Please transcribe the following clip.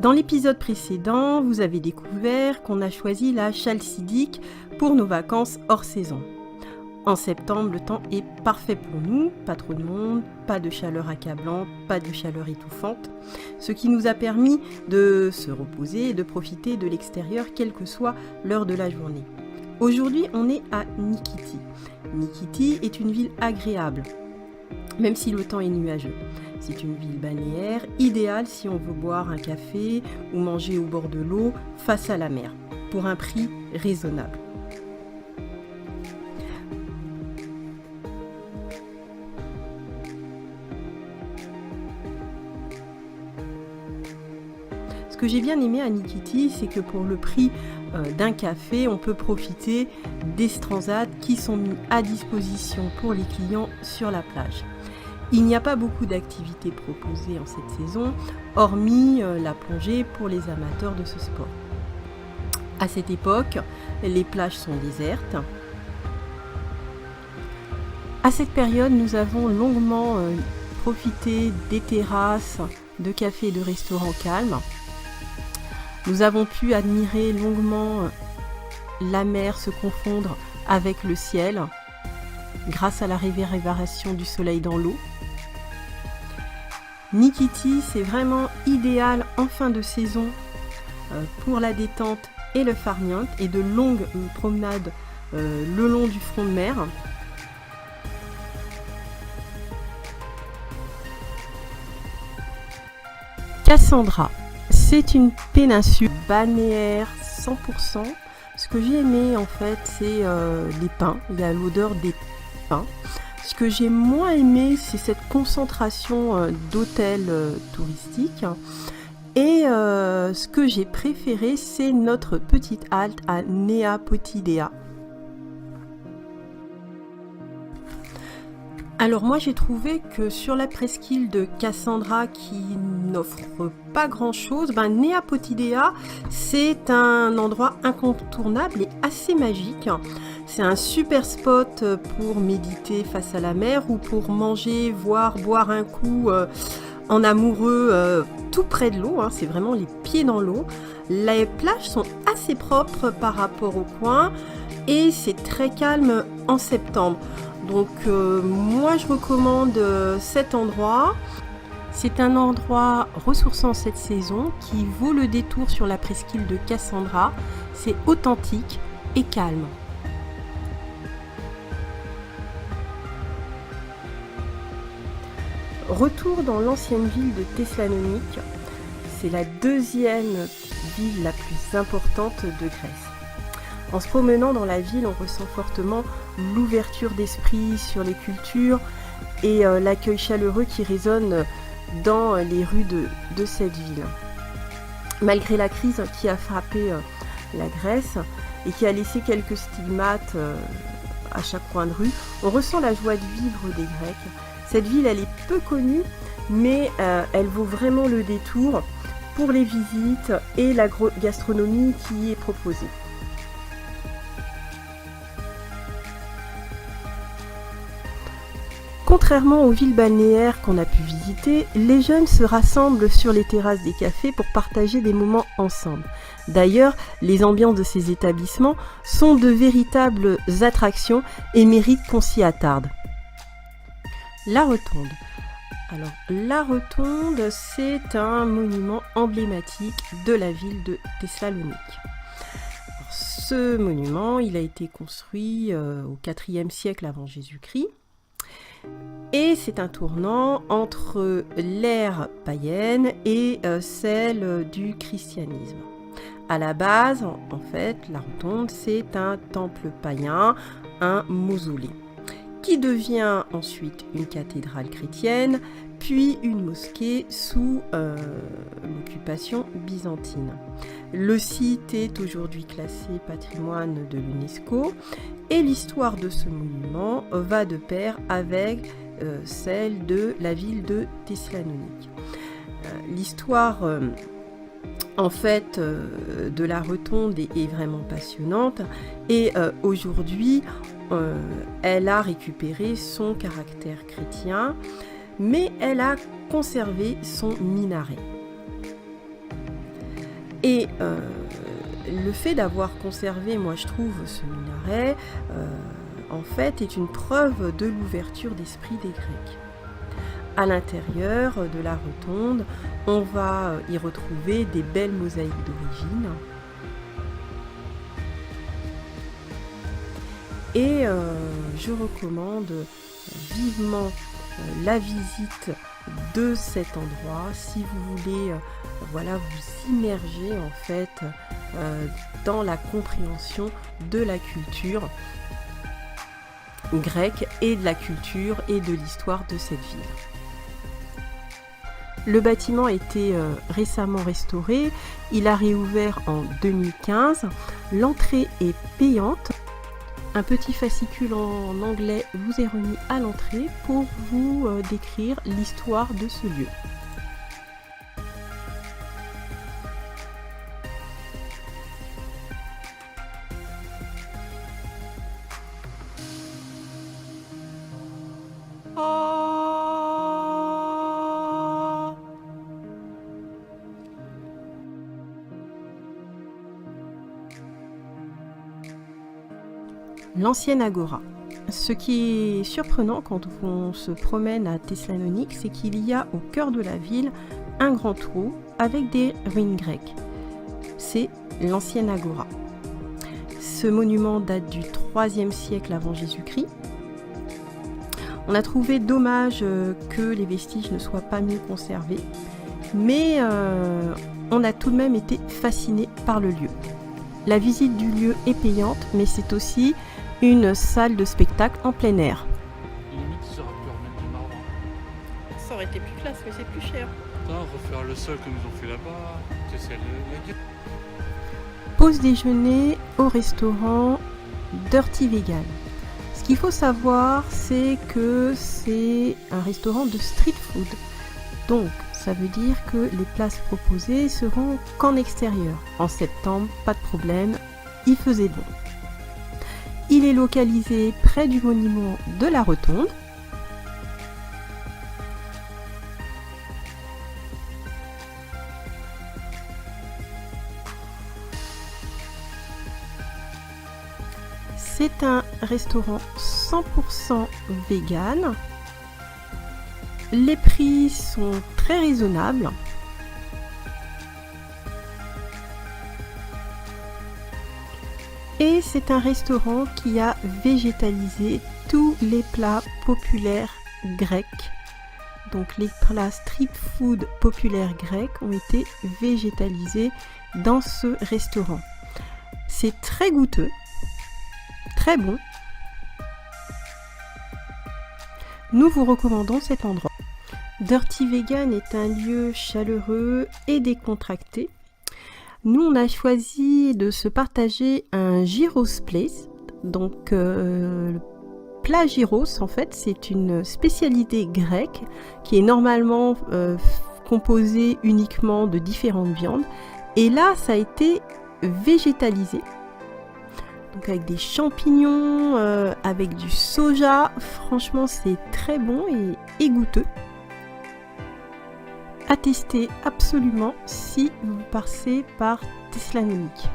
Dans l'épisode précédent, vous avez découvert qu'on a choisi la Chalcidique pour nos vacances hors saison. En septembre, le temps est parfait pour nous, pas trop de monde, pas de chaleur accablante, pas de chaleur étouffante, ce qui nous a permis de se reposer et de profiter de l'extérieur quelle que soit l'heure de la journée. Aujourd'hui, on est à Nikiti. Nikiti est une ville agréable, même si le temps est nuageux. C'est une ville balnéaire, idéale si on veut boire un café ou manger au bord de l'eau face à la mer, pour un prix raisonnable. Ce que j'ai bien aimé à Nikiti, c'est que pour le prix d'un café, on peut profiter des transats qui sont mis à disposition pour les clients sur la plage. Il n'y a pas beaucoup d'activités proposées en cette saison, hormis la plongée pour les amateurs de ce sport. À cette époque, les plages sont désertes. À cette période, nous avons longuement profité des terrasses, de cafés et de restaurants calmes. Nous avons pu admirer longuement la mer se confondre avec le ciel grâce à la réverbération du soleil dans l'eau. Nikiti, c'est vraiment idéal en fin de saison pour la détente et le farniente et de longues promenades le long du front de mer. Cassandra, c'est une péninsule balnéaire 100%. Ce que j'ai aimé en fait, c'est les pins. Il y a l'odeur des pins. Ce que j'ai moins aimé, c'est cette concentration d'hôtels touristiques. Et ce que j'ai préféré, c'est notre petite halte à Nea Potidea. Alors moi j'ai trouvé que sur la presqu'île de Cassandra qui n'offre pas grand chose, Nea Potidea c'est un endroit incontournable et assez magique. C'est un super spot pour méditer face à la mer ou pour manger, boire un coup en amoureux tout près de l'eau, c'est vraiment les pieds dans l'eau. Les plages sont assez propres par rapport au coin et c'est très calme en septembre. Donc moi je recommande cet endroit. C'est un endroit ressourçant cette saison qui vaut le détour sur la presqu'île de Cassandra. C'est authentique et calme. Retour dans l'ancienne ville de Thessalonique. C'est la deuxième ville la plus importante de Grèce. En se promenant dans la ville, on ressent fortement l'ouverture d'esprit sur les cultures et l'accueil chaleureux qui résonne dans les rues de cette ville. Malgré la crise qui a frappé la Grèce et qui a laissé quelques stigmates à chaque coin de rue, on ressent la joie de vivre des Grecs. Cette ville, elle est peu connue, mais elle vaut vraiment le détour pour les visites et la gastronomie qui y est proposée. Contrairement aux villes balnéaires qu'on a pu visiter, les jeunes se rassemblent sur les terrasses des cafés pour partager des moments ensemble. D'ailleurs, les ambiances de ces établissements sont de véritables attractions et méritent qu'on s'y attarde. La Rotonde. Alors, la Rotonde, c'est un monument emblématique de la ville de Thessalonique. Alors, ce monument, il a été construit au IVe siècle avant Jésus-Christ. Et c'est un tournant entre l'ère païenne et celle du christianisme. À la base, en fait, la Rotonde, c'est un temple païen, un mausolée, qui devient ensuite une cathédrale chrétienne, puis une mosquée sous l'occupation byzantine. Le site est aujourd'hui classé patrimoine de l'UNESCO et l'histoire de ce monument va de pair avec celle de la ville de Thessalonique. L'histoire de la Rotonde est vraiment passionnante et aujourd'hui elle a récupéré son caractère chrétien, mais elle a conservé son minaret. Et le fait d'avoir conservé, moi je trouve, ce minaret, en fait, est une preuve de l'ouverture d'esprit des Grecs. À l'intérieur de la rotonde, on va y retrouver des belles mosaïques d'origine. Et je recommande vivement la visite de cet endroit si vous voulez voilà, vous immerger en fait dans la compréhension de la culture grecque et de la culture et de l'histoire de cette ville. Le bâtiment a été récemment restauré, il a réouvert en 2015, l'entrée est payante. Un petit fascicule en anglais vous est remis à l'entrée pour vous décrire l'histoire de ce lieu. L'ancienne agora. Ce qui est surprenant quand on se promène à Thessalonique, c'est qu'il y a au cœur de la ville un grand trou avec des ruines grecques. C'est l'ancienne agora. Ce monument date du IIIe siècle avant Jésus-Christ. On a trouvé dommage que les vestiges ne soient pas mieux conservés, mais on a tout de même été fasciné par le lieu. La visite du lieu est payante, mais c'est aussi une salle de spectacle en plein air. Limite, ça aurait pu remettre du marbre. Ça aurait été plus classe, mais c'est plus cher. Attends, refaire le sol comme ils ont fait là-bas. Tu sais, la gueule. Pause déjeuner au restaurant Dirty Vegan. Ce qu'il faut savoir, c'est que c'est un restaurant de street food. Donc, ça veut dire que les places proposées seront qu'en extérieur. En septembre, pas de problème, il faisait bon. Il est localisé près du monument de la Rotonde. C'est un restaurant 100% vegan. Les prix sont très raisonnables. Et c'est un restaurant qui a végétalisé tous les plats populaires grecs. Donc les plats street food populaires grecs ont été végétalisés dans ce restaurant. C'est très goûteux, très bon. Nous vous recommandons cet endroit. Dirty Vegan est un lieu chaleureux et décontracté. Nous, on a choisi de se partager un gyros place. Donc, le plat gyros, en fait, c'est une spécialité grecque qui est normalement composée uniquement de différentes viandes. Et là, ça a été végétalisé. Donc, avec des champignons, avec du soja. Franchement, c'est très bon et goûteux. À tester absolument si vous passez par Thessalonique.